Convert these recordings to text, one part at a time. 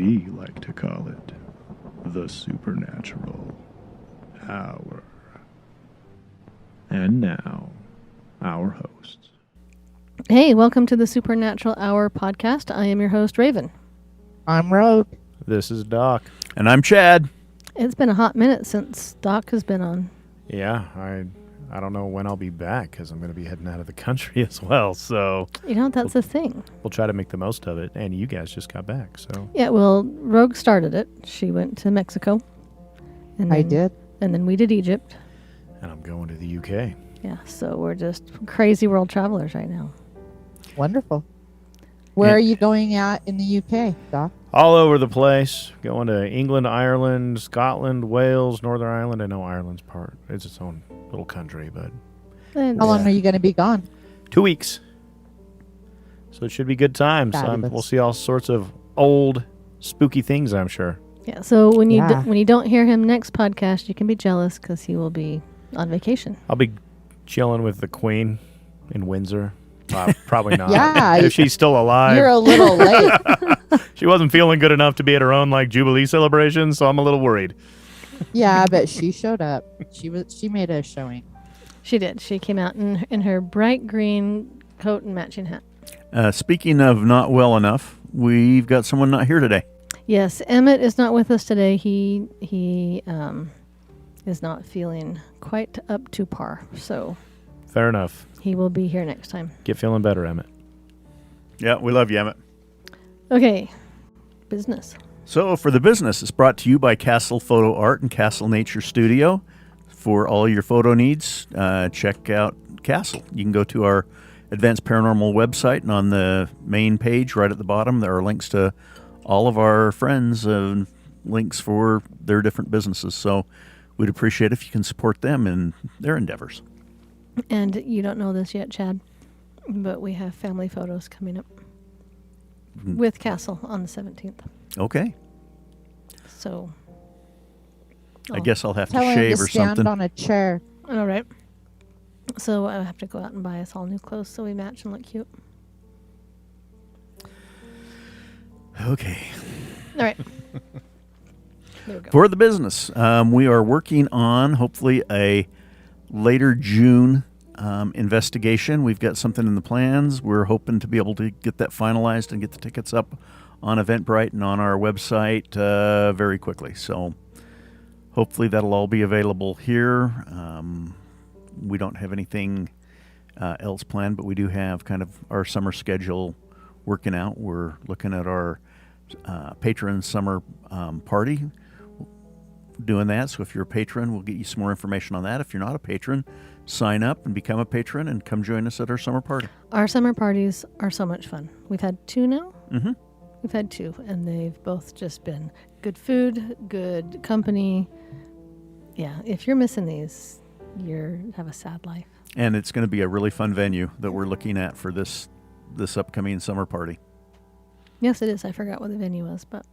We like to call it the Supernatural Hour. And now, our hosts. Hey, welcome to the Supernatural Hour podcast. I am your host, Raven. I'm Rogue. This is Doc. And I'm Chad. It's been a hot minute since Doc has been on. Yeah, I don't know when I'll be back because I'm going to be heading out of the country as well. So You know, that's the thing. we'll try to make the most of it. And you guys just got back, so Yeah, well, Rogue started it. She went to Mexico. And I then, did. And then we did Egypt. and I'm going to the UK. Yeah, so we're just crazy world travelers right now. Wonderful. Where are you going at in the UK, Doc? All over the place. Going to England, Ireland, Scotland, Wales, Northern Ireland. I know Ireland's part. It's its own little country, but And How long are you going to be gone? 2 weeks. So it should be good times. Fabulous. We'll see all sorts of old, spooky things, I'm sure. Yeah, so when you Yeah. when you don't hear him next podcast, you can be jealous because he will be on vacation. I'll be chilling with the Queen in Windsor. Probably not. Yeah, If she's still alive. You're a little late. She wasn't feeling good enough to be at her own Jubilee celebration, so I'm a little worried. Yeah, but she showed up. She made a showing. She did. She came out in her bright green coat and matching hat. Speaking of not well enough, we've got someone not here today. Yes, Emmett is not with us today. He is not feeling quite up to par, so Fair enough. he will be here next time. Get feeling better, Emmett. Yeah, we love you, Emmett. Okay, business. So for the business, it's brought to you by Castle Photo Art and Castle Nature Studio. For all your photo needs, check out Castle. You can go to our Advanced Paranormal website, and on the main page right at the bottom, there are links to all of our friends and links for their different businesses. So we'd appreciate if you can support them in their endeavors. And you don't know this yet, Chad, but we have family photos coming up with Castle on the 17th. Okay. So, I guess I'll have Tell to him shave to or stand something. on a chair. all right. So I have to go out and buy us all new clothes so we match and look cute. Okay. All right. There we go. For the business, we are working on hopefully a later June investigation. We've got something in the plans. We're hoping to be able to get that finalized and get the tickets up on Eventbrite and on our website very quickly. So hopefully that'll all be available here. We don't have anything else planned, but we do have kind of our summer schedule working out. We're looking at our patron summer party, doing that. So if you're a patron, we'll get you some more information on that. If you're not a patron, sign up and become a patron and come join us at our summer party. Our summer parties are so much fun. We've had 2 now. Mm-hmm. We've had 2, and they've both just been good food, good company. Yeah, if you're missing these, you have a sad life. And it's going to be a really fun venue that we're looking at for this upcoming summer party. Yes, it is. I forgot what the venue was, but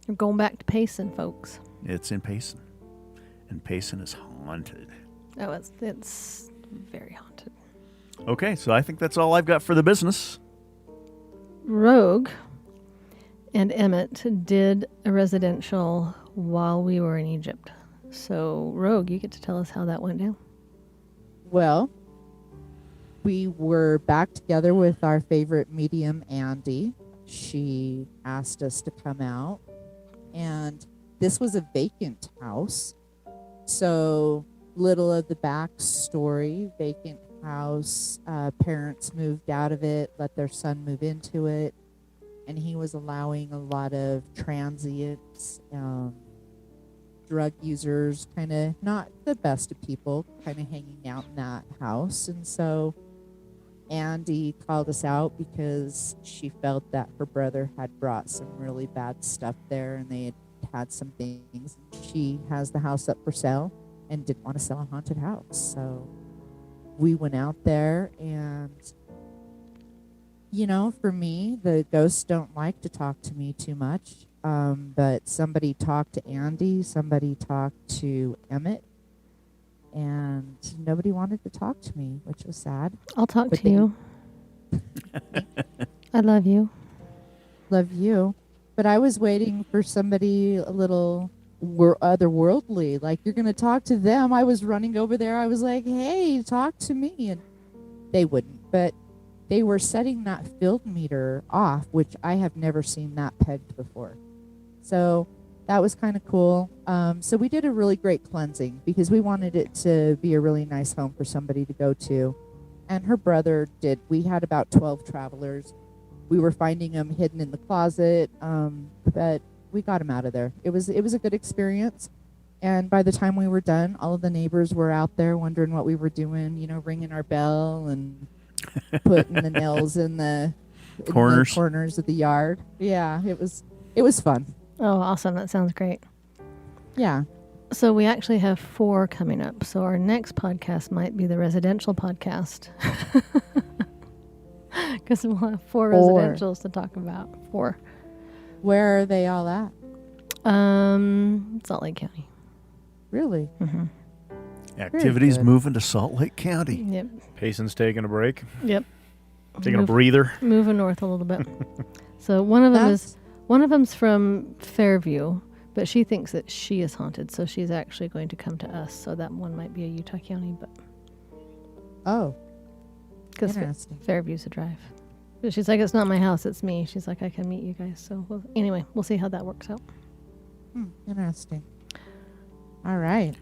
we're going back to Payson, folks. It's in Payson, and Payson is haunted. Oh, it's very haunted. Okay, so I think that's all I've got for the business. Rogue and Emmett did a residential while we were in Egypt. So, Rogue, you get to tell us how that went down. Well, we were back together with our favorite medium, Andy. She asked us to come out, and this was a vacant house. So, little of the backstory: vacant house, parents moved out of it, let their son move into it, and he was allowing a lot of transients, drug users, kind of not the best of people, kind of hanging out in that house. And so Andy called us out because she felt that her brother had brought some really bad stuff there, and they had some things. She has the house up for sale and didn't want to sell a haunted house. So we went out there, and you know, for me, the ghosts don't like to talk to me too much. But somebody talked to Andy, somebody talked to Emmett, and nobody wanted to talk to me, which was sad. I'll talk But to they- you. I love you. Love you. but I was waiting for somebody a little otherworldly. Like, you're going to talk to them. I was running over there. I was like, hey, talk to me. And they wouldn't. But they were setting that field meter off, which I have never seen that pegged before. So that was kind of cool. So we did a really great cleansing because we wanted it to be a really nice home for somebody to go to. And her brother did. We had about 12 travelers. We were finding them hidden in the closet, but we got them out of there. It was a good experience. And by the time we were done, all of the neighbors were out there wondering what we were doing, you know, ringing our bell and putting the nails in the corners of the yard. Yeah, it was fun. Oh, awesome. That sounds great. Yeah. So we actually have 4 coming up. So our next podcast might be the residential podcast. Because we'll have 4 residentials to talk about. 4. Where are they all at? Salt Lake County. Really? Mm-hmm. Activities good. moving to Salt Lake County. Yep. Payson's taking a break, Yep. taking a breather. Moving north a little bit. So one of them's from Fairview, but she thinks that she is haunted, so she's actually going to come to us. So that one might be a Utah County, but Oh, because interesting. Fairview's a drive. But she's like, it's not my house, it's me. She's like, I can meet you guys. So anyway, we'll see how that works out. Interesting. All right.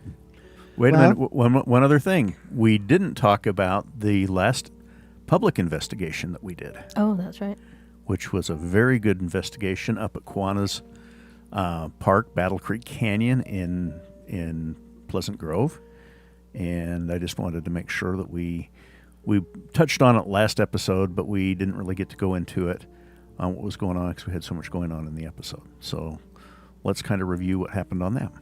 Wait Well- a minute. One other thing. We didn't talk about the last public investigation that we did, Oh, that's right. which was a very good investigation up at Quanah's Park, Battle Creek Canyon in Pleasant Grove. And I just wanted to make sure that we touched on it last episode, but we didn't really get to go into it on what was going on because we had so much going on in the episode. So let's kind of review what happened on that.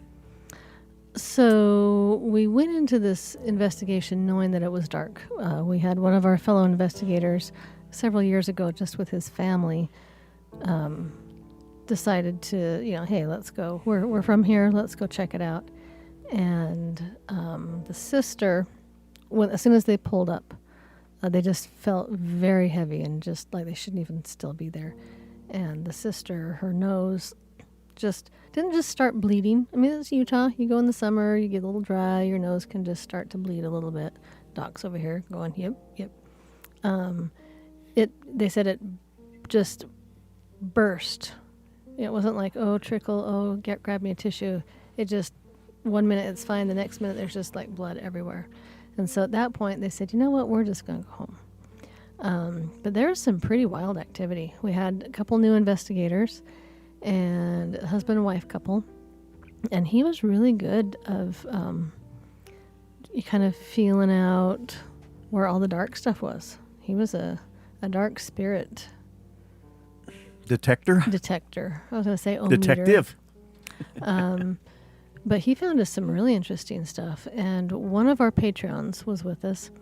So we went into this investigation knowing that it was dark. We had one of our fellow investigators several years ago, just with his family, decided to, hey, let's go. We're from here. Let's go check it out. And the sister, as soon as they pulled up, they just felt very heavy and just like they shouldn't even still be there. And the sister, her nose didn't just start bleeding. I mean, it's Utah. You go in the summer, you get a little dry, your nose can just start to bleed a little bit. Doc's over here going, yep. They said it just burst. It wasn't like, oh, trickle, grab me a tissue. It just, 1 minute it's fine, the next minute there's just like blood everywhere. And so at that point they said, you know what, we're just going to go home. But there was some pretty wild activity. We had a couple new investigators and a husband and wife couple, and he was really good of kind of feeling out where all the dark stuff was. He was a dark spirit Detector? I was going to say ometer. Detective. But he found us some really interesting stuff, and one of our patrons was with us,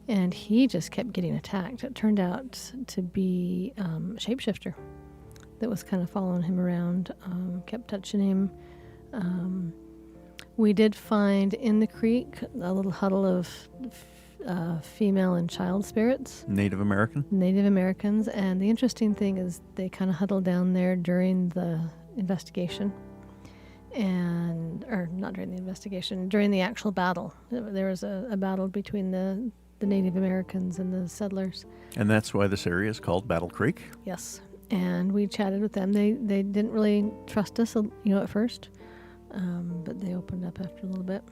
and he just kept getting attacked. It turned out to be a shapeshifter that was kind of following him around, kept touching him. We did find in the creek a little huddle of female and child spirits. Native Americans. And the interesting thing is they kind of huddled down there during the investigation. Or not during the investigation, during the actual battle. There was a battle between the Native Americans and the settlers. And that's why this area is called Battle Creek. Yes. And we chatted with them. They didn't really trust us, at first, but they opened up after a little bit.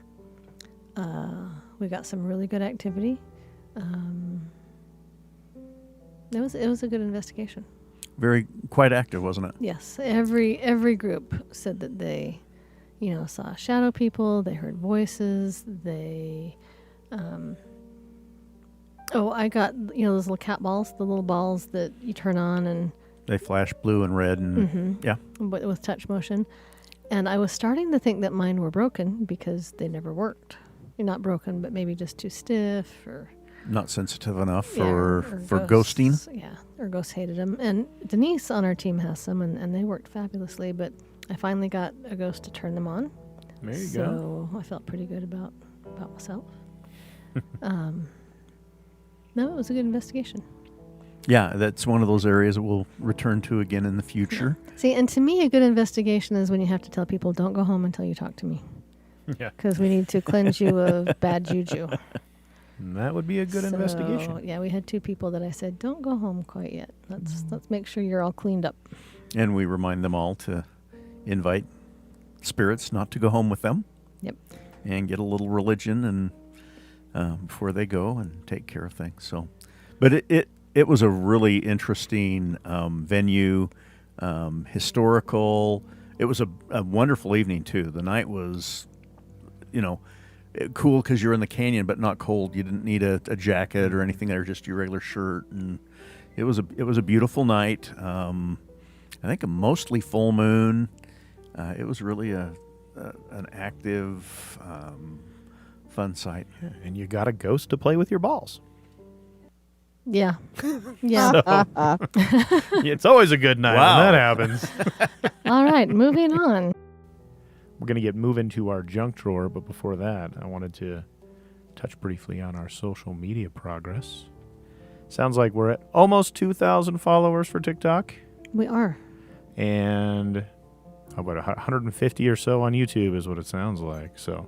We got some really good activity. It was a good investigation. Quite active, wasn't it? Yes. Every group said that they, saw shadow people. They heard voices. They, I got those little cat balls, the little balls that you turn on and. They flash blue and red, and yeah. But with touch motion. And I was starting to think that mine were broken because they never worked. Not broken, but maybe just too stiff or... Not sensitive enough or for ghosting. Yeah, or ghosts hated them. And Denise on our team has some, and they worked fabulously, but I finally got a ghost to turn them on. There you go. So I felt pretty good about myself. No, it was a good investigation. Yeah, that's one of those areas that we'll return to again in the future. See, and to me, a good investigation is when you have to tell people, don't go home until you talk to me. Yeah. Because we need to cleanse you of bad juju. And that would be a good investigation. Yeah, we had 2 people that I said, don't go home quite yet. Let's make sure you're all cleaned up. And we remind them all to invite spirits not to go home with them. Yep. And get a little religion and before they go and take care of things. So, but it was a really interesting venue, historical. It was a wonderful evening too. The night was, cool because you're in the canyon, but not cold. You didn't need a jacket or anything there, just your regular shirt, and it was a beautiful night. I think a mostly full moon. It was really an active, fun sight. Yeah, and you got a ghost to play with your balls. Yeah. Yeah. It's always a good night Wow. when that happens. All right, moving on. We're going to get moving to our junk drawer, but before that, I wanted to touch briefly on our social media progress. Sounds like we're at almost 2,000 followers for TikTok, We are. and about 150 or so on YouTube is what it sounds like. So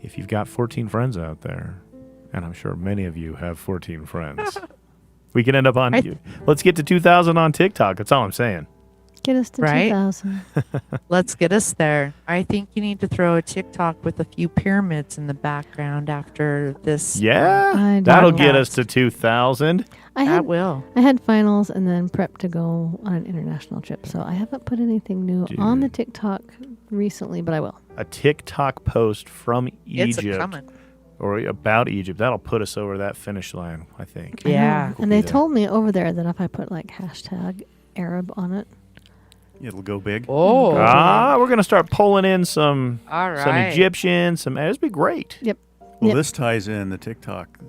if you've got 14 friends out there, and I'm sure many of you have 14 friends, we can end up on... Let's get to 2,000 on TikTok. That's all I'm saying. Get us to Right? 2,000. Let's get us there. I think you need to throw a TikTok with a few pyramids in the background after this. Yeah, I that'll don't get know. us to 2,000. I That had will. I had finals and then prep to go on an international trip, so I haven't put anything new on the TikTok recently, but I will. A TikTok post from It's a Egypt coming. or about Egypt. That'll put us over that finish line, I think. I know. Yeah. And they told me over there that if I put like hashtag Arab on it, It'll go big. Oh. We're going to start pulling in some All some right. Egyptian, it'll be great. yep. Well, Yep. this ties in the TikTok.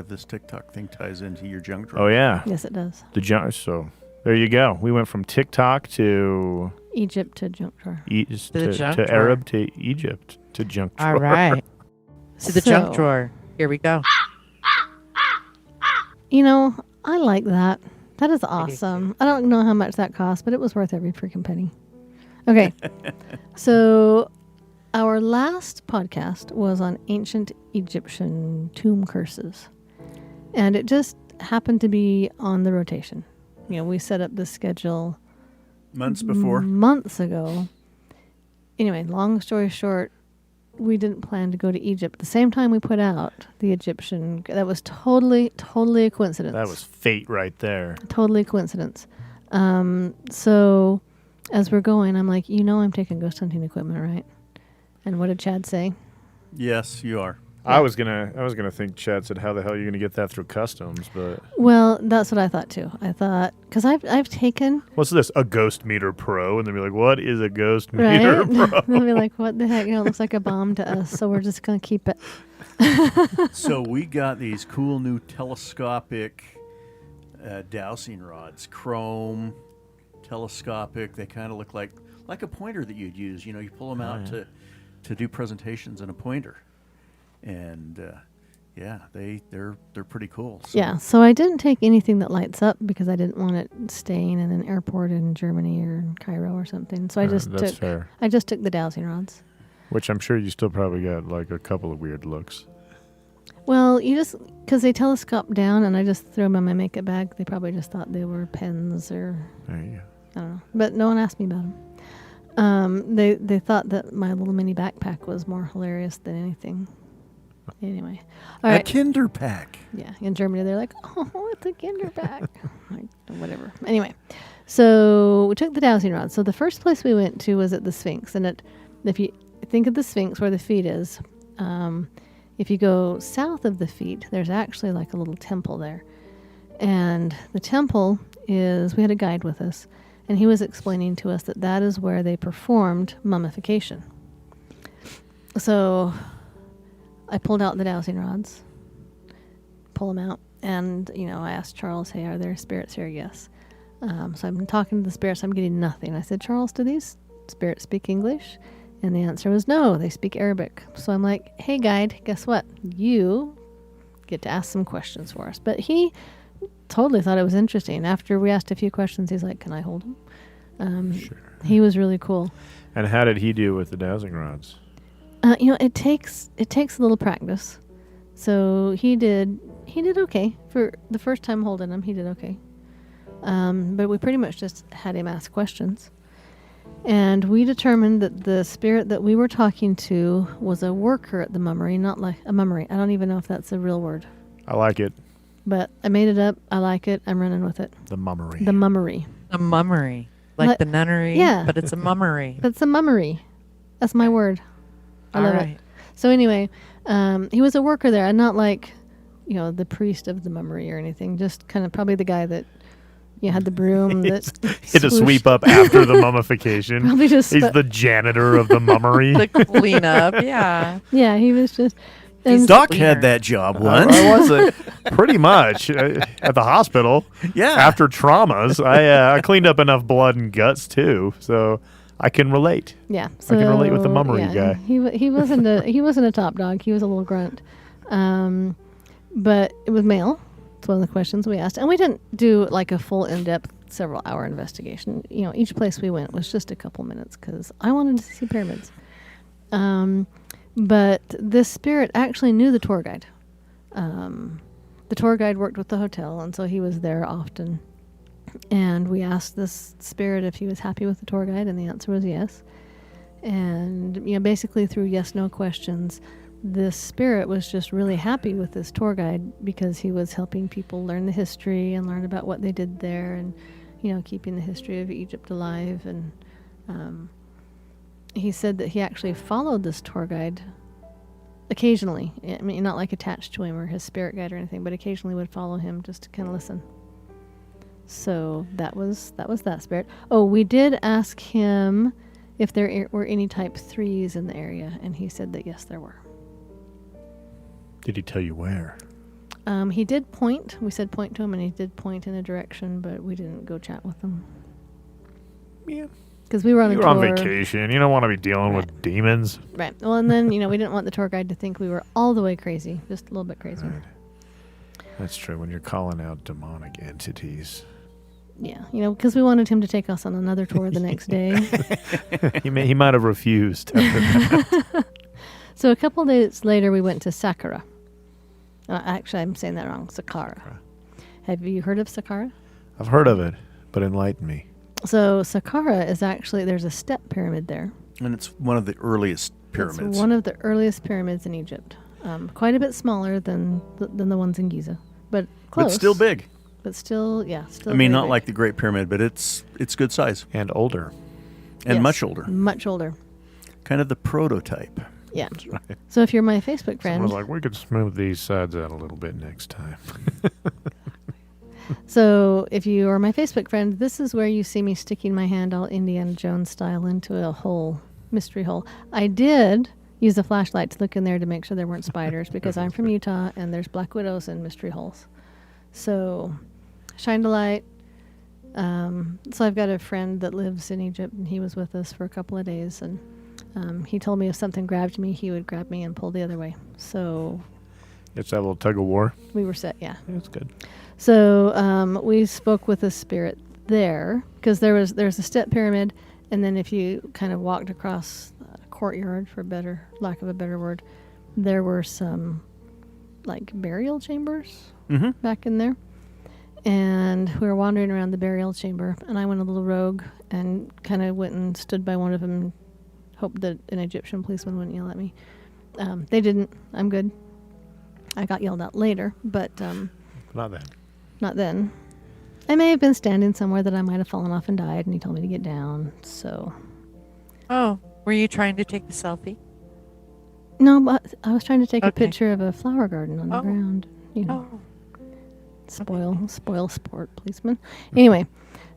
This TikTok thing ties into your junk drawer. Oh, yeah. Yes, it does. The junk. So there you go. We went from TikTok to Egypt to junk drawer. the junk to drawer. Arab to Egypt to junk drawer. All right. To the junk So, drawer. Here we go. You know, I like that. That is awesome. I don't know how much that cost, but it was worth every freaking penny. Okay. So our last podcast was on ancient Egyptian tomb curses. And it just happened to be on the rotation. You know, we set up the schedule Months before. months ago. Anyway, long story short, we didn't plan to go to Egypt. The same time we put out the Egyptian, that was totally a coincidence. That was fate right there. Totally a coincidence. So as we're going, I'm like, I'm taking ghost hunting equipment, right? And what did Chad say? Yes, you are. I was gonna think Chad said, "How the hell are you gonna get that through customs?" But Well, that's what I thought too. I thought, because I've taken, what's this? A Ghost Meter Pro? And they'll be like, "What is a Ghost Meter right? Pro?" They'll be like, what the heck? It looks like a bomb to us, so we're just going to keep it. So we got these cool new telescopic dowsing rods, chrome, telescopic. They kind of look like a pointer that you'd use. You pull them out to do presentations in a pointer, and they're pretty cool. So. Yeah, so I didn't take anything that lights up because I didn't want it staying in an airport in Germany or in Cairo or something. So I just that's took fair. I just took the dowsing rods. Which I'm sure you still probably got like a couple of weird looks. Well, because they telescope down and I just threw them in my makeup bag. They probably just thought they were pens or There you go. I don't know. But no one asked me about them. They thought that my little mini backpack was more hilarious than anything. Anyway, all A right. Kinder pack. Yeah, in Germany they're like, oh, it's a Kinder bag. Like, whatever. Anyway, so we took the dowsing rod. So the first place we went to was at the Sphinx, and if you think of the Sphinx where the feet is, if you go south of the feet, there's actually like a little temple there, and the temple is. We had a guide with us, and he was explaining to us that is where they performed mummification. So I pulled out the dowsing rods, pull them out, and, I asked Charles, hey, are there spirits here? Yes. So I've been talking to the spirits. I'm getting nothing. I said, Charles, do these spirits speak English? And the answer was no, they speak Arabic. So I'm like, hey, guide, guess what? You get to ask some questions for us. But he totally thought it was interesting. After we asked a few questions, he's like, "Can I hold him?" Sure. He was really cool. And how did he do with the dowsing rods? It takes a little practice. So he did okay for the first time holding him. He did okay, but we pretty much just had him ask questions, and we determined that the spirit that we were talking to was a worker at the mummery, not like a mummery. I don't even know if that's a real word, I like it. but I made it up. I like it. I'm running with it. The mummery. The mummery. A mummery. Like Like- the nunnery, yeah. but it's a mummery. That's a mummery. That's my word. I love it. So anyway, he was a worker there, and not like, the priest of the mummery or anything. Just kind of probably the guy that had the broom that He had to sweep swooshed. up after the mummification. Probably just He's the janitor of the mummery. The cleanup, yeah. yeah, he was just. He's And Doc Cleaner. had that job I once. was pretty much at the hospital. Yeah. After traumas, I cleaned up enough blood and guts too, so I can relate. yeah, I can relate with the mummery yeah, guy. He wasn't a top dog. He was a little grunt, but it was male. It's one of the questions we asked, and we didn't do like a full in-depth several hour investigation. Each place we went was just a couple minutes because I wanted to see pyramids. But this spirit actually knew the tour guide. The tour guide worked with the hotel, and so he was there often. And we asked this spirit if he was happy with the tour guide, and the answer was yes. And, basically through yes/no questions, this spirit was just really happy with this tour guide because he was helping people learn the history and learn about what they did there and, keeping the history of Egypt alive. And he said that he actually followed this tour guide occasionally. I mean, not like attached to him or his spirit guide or anything, but occasionally would follow him just to kind of listen. So that was that spirit. Oh, we did ask him if there were any type 3s in the area, and he said that yes, there were. Did he tell you where? He did point. We said point to him, and he did point in a direction, but we didn't go chat with him. Yeah. Because we were on You a were tour. on vacation. You don't want to be dealing with demons. Right. Well, and then, we didn't want the tour guide to think we were all the way crazy, just a little bit crazy. Right. That's true. When you're calling out demonic entities, Yeah, because we wanted him to take us on another tour the next day. he might have refused. After that. So a couple days later, we went to Saqqara. Actually, I'm saying that wrong. Saqqara. Have you heard of Saqqara? I've heard of it, but enlighten me. So Saqqara is actually, there's a step pyramid there. And it's one of the earliest pyramids. It's one of the earliest pyramids in Egypt. Quite a bit smaller than the ones in Giza, but close. But still big. But still, yeah, still. I mean, very not big. like the Great Pyramid, but it's good size And older. and Yes, much older. Much older. Kind of the prototype. Yeah. That's right. So if you're my Facebook Someone friend, was like, we could smooth these sides out a little bit next time. so if you are my Facebook friend, this is where you see me sticking my hand all Indiana Jones style into a hole, mystery hole. I did use a flashlight to look in there to make sure there weren't spiders because I'm from Utah and there's black widows in mystery holes. So shined a light. So I've got a friend that lives in Egypt, and he was with us for a couple of days, and he told me if something grabbed me, he would grab me and pull the other way. So It's that little tug of war. we were set, yeah. That's good. So we spoke with a spirit there because there's a step pyramid, and then if you kind of walked across a courtyard, for lack of a better word, there were some like burial chambers Mm-hmm. back in there. And we were wandering around the burial chamber, and I went a little rogue and kind of went and stood by one of them and hoped that an Egyptian policeman wouldn't yell at me. They didn't. I'm good. I got yelled at later, but Not that. not then. I may have been standing somewhere that I might have fallen off and died, and he told me to get down. So, Oh, were you trying to take a selfie? no, but I was trying to take a Okay. picture of a flower garden on the Oh. ground. You know, Oh, spoil sport policeman. Anyway,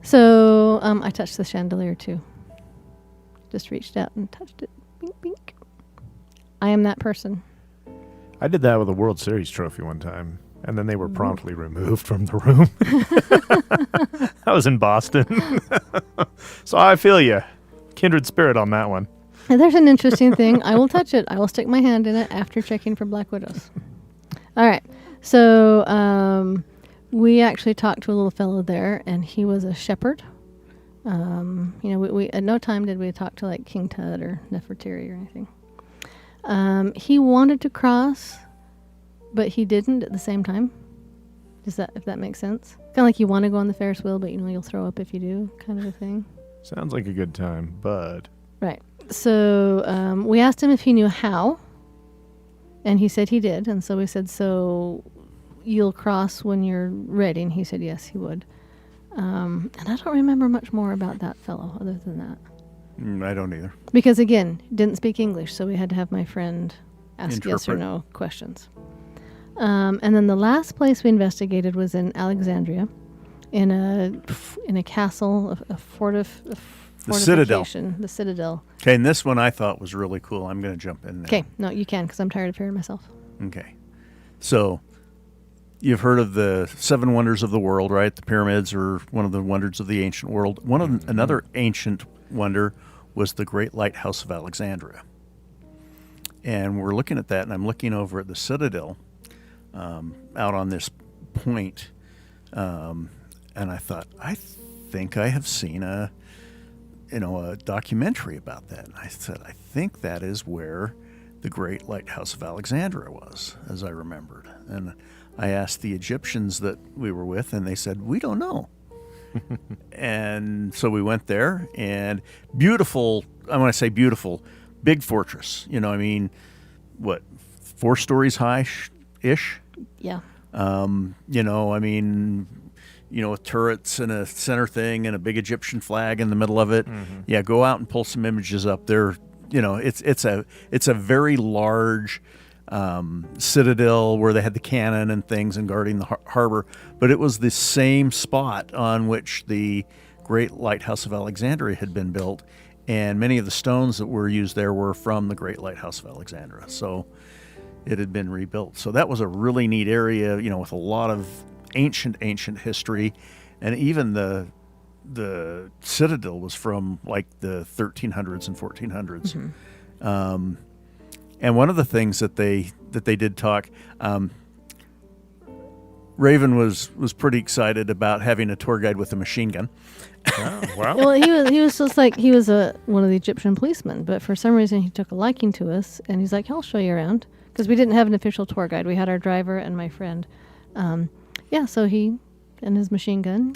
so I touched the chandelier too. Just reached out and touched it. Bink, bink. I am that person. I did that with a World Series trophy one time, and then they were promptly removed from the room. I was in Boston. So I feel you. Kindred spirit on that one. And there's an interesting thing. I will touch it. I will stick my hand in it after checking for black widows. All right. So We actually talked to a little fellow there, and he was a shepherd. We at no time did we talk to like King Tut or Nefertiti or anything. He wanted to cross, but he didn't at the same time. If that makes sense? Kind of like you want to go on the Ferris wheel, but you'll throw up if you do, kind of a thing. Sounds like a good time, but Right. So we asked him if he knew how, and he said he did. And so we said, so you'll cross when you're ready? And he said yes, he would. And I don't remember much more about that fellow other than that. I don't either. Because again, didn't speak English, so we had to have my friend ask yes or Interpret. no questions. And then the last place we investigated was in Alexandria, in a castle, a Citadel. fortification, the Citadel. Okay, and this one I thought was really cool. I'm going to jump in there. Okay, no, you can, because I'm tired of hearing myself. Okay. So you've heard of the seven wonders of the world, right? The pyramids are one of the wonders of the ancient world. Another ancient wonder was the Great Lighthouse of Alexandria. And we're looking at that, and I'm looking over at the Citadel out on this point. And I thought, I think I have seen a documentary about that. And I said, I think that is where the Great Lighthouse of Alexandria was, as I remembered. And I asked the Egyptians that we were with, and they said, we don't know. And so we went there, and beautiful, when I say beautiful, big fortress. 4 stories high-ish? Yeah. With turrets and a center thing and a big Egyptian flag in the middle of it. Mm-hmm. Yeah, go out and pull some images up there. It's a very large citadel where they had the cannon and things and guarding the harbor. But it was the same spot on which the Great Lighthouse of Alexandria had been built, and many of the stones that were used there were from the Great Lighthouse of Alexandria. So it had been rebuilt. So that was a really neat area, with a lot of ancient history, and even the citadel was from like the 1300s and 1400s. Mm-hmm. And one of the things that they did talk, Raven was pretty excited about having a tour guide with a machine gun. oh, wow. Well, he was just like, he was one of the Egyptian policemen, but for some reason he took a liking to us, and he's like, I'll show you around, because we didn't have an official tour guide. We had our driver and my friend. So he and his machine gun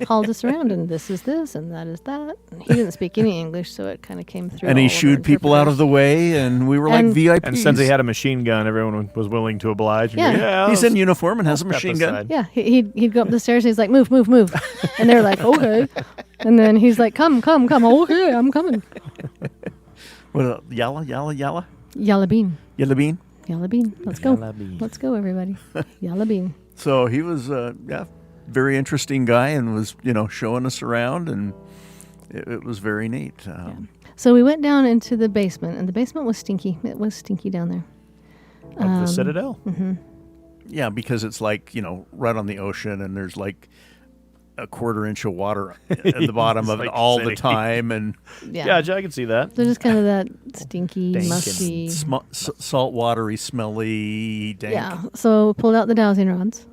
hauled us around, and this is this, and that is that. And he didn't speak any English, so it kind of came through. And he shooed people out of the way, and we were like VIPs. And since he had a machine gun, everyone was willing to oblige. Yeah. He's in uniform and has a machine gun. Yeah, he'd go up the stairs, and he's like, move. And they're like, okay. And then he's like, come. Okay, I'm coming. What, Yalla? Yalla bean. Yalla bean? Yalla bean. Let's go. Let's go, everybody. Yalla bean. So he was, very interesting guy, and was, showing us around, and it was very neat. So we went down into the basement, and the basement was stinky. It was stinky down there. Of the Citadel? Mm-hmm. Yeah, because it's like, right on the ocean, and there's like a quarter inch of water at the bottom of it all the time. And yeah, I can see that. So just kind of that stinky, Dank musty. Salt watery, smelly, dank. Yeah, so pulled out the dowsing rods.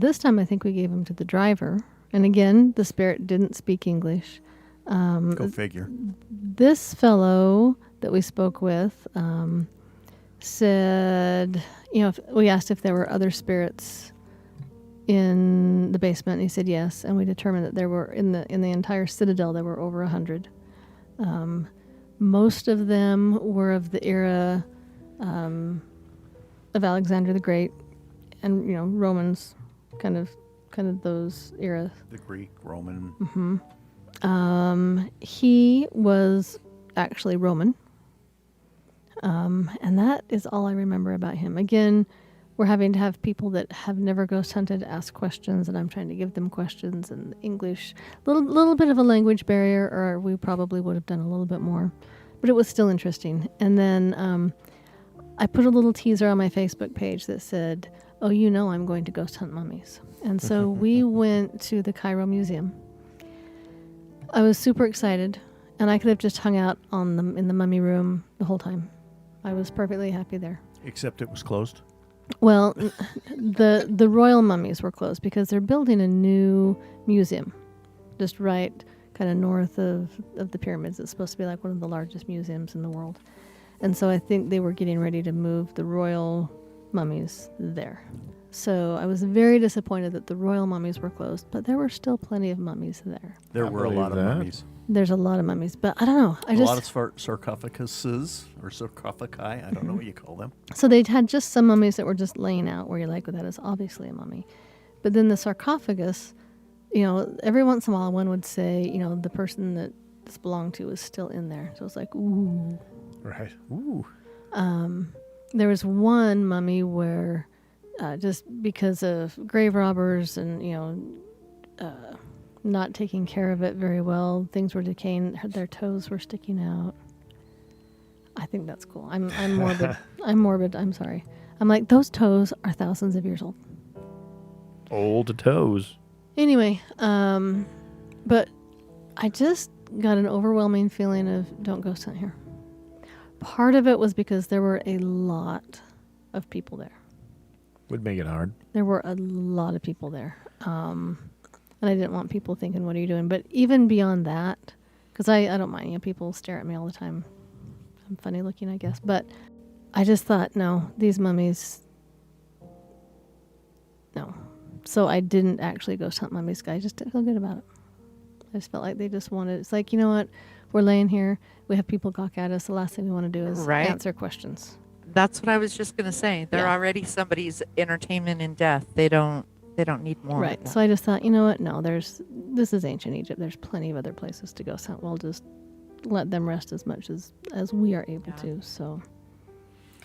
This time I think we gave them to the driver. And again, the spirit didn't speak English. Go figure. This fellow that we spoke with said, we asked if there were other spirits in the basement, and he said yes, and we determined that there were in the entire citadel there were over 100. Most of them were of the era of Alexander the Great, and Romans, kind of those eras. The Greek, Roman. Mm-hmm. He was actually Roman, and that is all I remember about him. Again, we're having to have people that have never ghost hunted ask questions, and I'm trying to give them questions in English. Little bit of a language barrier, or we probably would have done a little bit more, but it was still interesting. And then I put a little teaser on my Facebook page that said, "Oh, I'm going to ghost hunt mummies." And so we went to the Cairo Museum. I was super excited, and I could have just hung out in the mummy room the whole time. I was perfectly happy there. Except it was closed. Well, the royal mummies were closed because they're building a new museum, just right kind of north of the pyramids. It's supposed to be like one of the largest museums in the world. And so I think they were getting ready to move the royal mummies there. So I was very disappointed that the royal mummies were closed, but there were still plenty of mummies there. There I were a believe lot of that. mummies. There's a lot of mummies, but I don't know. A lot of sarcophaguses or sarcophagi. I don't know what you call them. So they had just some mummies that were just laying out where you're like, well, that is obviously a mummy. But then the sarcophagus, every once in a while one would say, the person that this belonged to is still in there. So it's like, ooh. Right. Ooh. There was one mummy where just because of grave robbers and, not taking care of it very well, things were decaying, their toes were sticking out. I think that's cool. I'm morbid. I'm morbid. I'm sorry. I'm like, those toes are thousands of years old. Old toes. Anyway, but I just got an overwhelming feeling of don't ghost hunt here. Part of it was because there were a lot of people there. Would make it hard. There were a lot of people there. And I didn't want people thinking, what are you doing? But even beyond that, because I don't mind, people stare at me all the time. I'm funny looking, I guess. But I just thought, no, these mummies, no. So I didn't actually ghost hunt mummies. I just didn't feel good about it. I just felt like they just wanted, it's like, you know what? We're laying here. We have people gawk at us. The last thing we want to do is Right. answer questions. That's what I was just going to say. They're Yeah. already somebody's entertainment in death. They don't need more. Right. Of that. So I just thought, you know what? No, this is ancient Egypt. There's plenty of other places to ghost hunt. We'll just let them rest as much as we are able Yeah. to. So,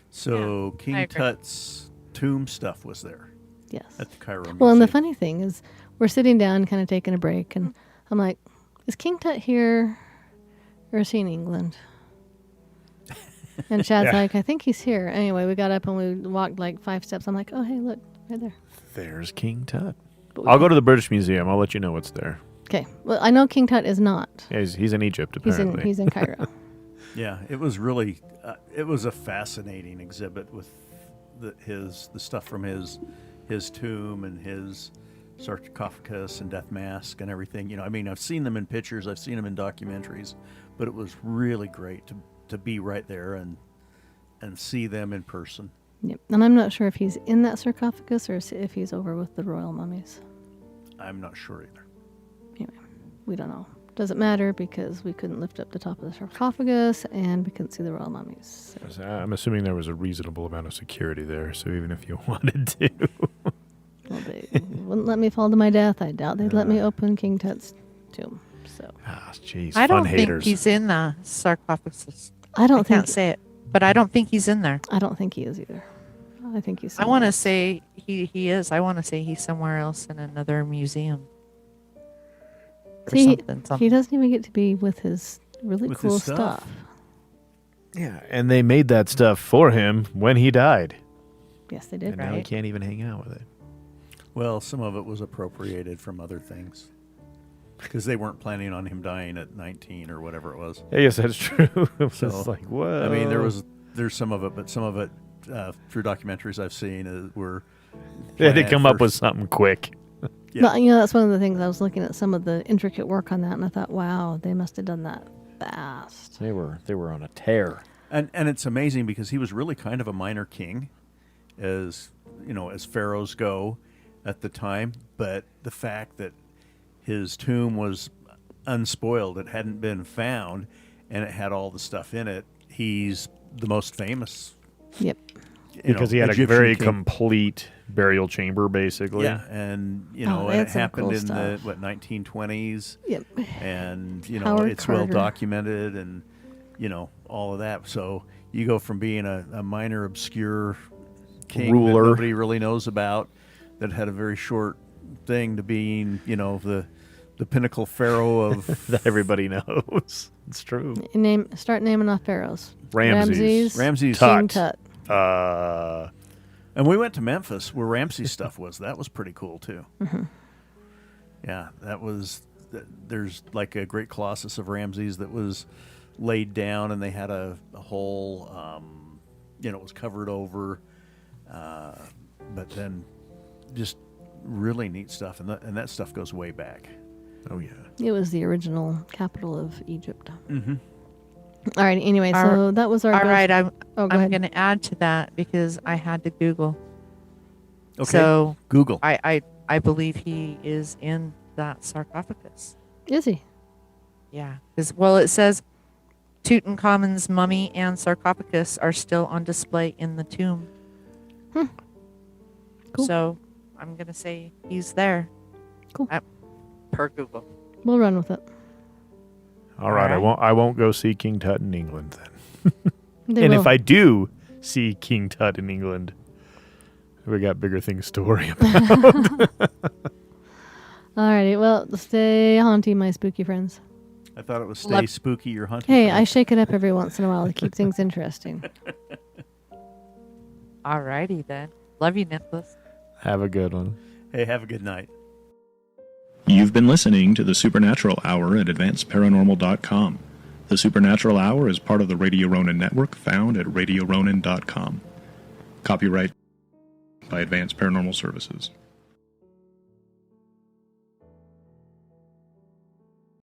So I King agree. Tut's tomb stuff was there yes. at the Cairo Museum. Well, and the funny thing is, we're sitting down, kind of taking a break, and I'm like, is King Tut here or is he in England? And Chad's Yeah. like, I think he's here. Anyway, we got up and we walked like 5 steps. I'm like, oh, hey, look, right there. There's King Tut. But I'll go to the British Museum. I'll let you know what's there. Okay. Well, I know King Tut is not. Yeah, he's in Egypt, He's apparently. in Cairo. Yeah, it was really it was a fascinating exhibit with the stuff from his tomb and his sarcophagus and death mask and everything. I mean, I've seen them in pictures, I've seen them in documentaries, but it was really great to be right there and see them in person. Yep. And I'm not sure if he's in that sarcophagus or if he's over with the royal mummies. I'm not sure either. Anyway, we don't know. Doesn't matter because we couldn't lift up the top of the sarcophagus and we couldn't see the royal mummies. So. I'm assuming there was a reasonable amount of security there, so even if you wanted to. Well, they wouldn't let me fall to my death. I doubt they'd let me open King Tut's tomb. So Jeez, I don't fun think haters. he's in the sarcophagus. I don't I think can't say it, but I don't think he's in there. I don't think he is either. I think he's. I want to somewhere. say he is. I want to say he's somewhere else in another museum. Or See, something. he doesn't even get to be with his really With cool his stuff. Yeah, and they made that stuff for him when he died. Yes, they did. And now he Right. can't even hang out with it. Well, some of it was appropriated from other things because they weren't planning on him dying at 19 or whatever it was. I guess that's true. It was So, like, whoa. I mean, there's some of it, but some of it through documentaries I've seen were They had to planned come up for- with something quick. Yeah. But, that's one of the things I was looking at some of the intricate work on that, and I thought, wow, they must have done that fast. They were on a tear. And it's amazing because he was really kind of a minor king, as as pharaohs go at the time. But the fact that his tomb was unspoiled, it hadn't been found, and it had all the stuff in it. He's the most famous. Yep. Because he had Egyptian a very king. complete burial chamber, basically. Yeah, and they and had it some happened cool in stuff. the 1920s, Yep. and Howard it's well Carter. documented, and all of that. So you go from being a minor obscure king Ruler. that nobody really knows about, that had a very short thing, to being the pinnacle pharaoh of That everybody knows. It's true. Start naming off pharaohs. Ramses. Ramses. King Tut. And we went to Memphis where Ramses stuff was. That was pretty cool too. Mm-hmm. Yeah, there's like a great colossus of Ramses that was laid down, and they had a whole, it was covered over. But then just really neat stuff. And that stuff goes way back. Oh, yeah. It was the original capital of Egypt. Mm-hmm. All right. Anyway, so that was our. All right, Oh, go I'm ahead. going to add to that because I had to Google. Okay. So Google. I believe he is in that sarcophagus. Is he? Yeah. Well, it says Tutankhamun's mummy and sarcophagus are still on display in the tomb. Cool. So I'm going to say he's there. Cool. Per Google. We'll run with it. All right. All right. I won't go see King Tut in England then. They And will. if I do see King Tut in England, we got bigger things to worry about. All righty. Well, stay haunty, my spooky friends. I thought it was stay spooky, you're hunting. Hey, I shake it up every once in a while to keep things interesting. All righty then. Love you, Nicholas. Have a good one. Hey, have a good night. You've been listening to the Supernatural Hour at AdvancedParanormal.com. The Supernatural Hour is part of the Radio Ronin network found at RadioRonin.com. Copyright by Advanced Paranormal Services.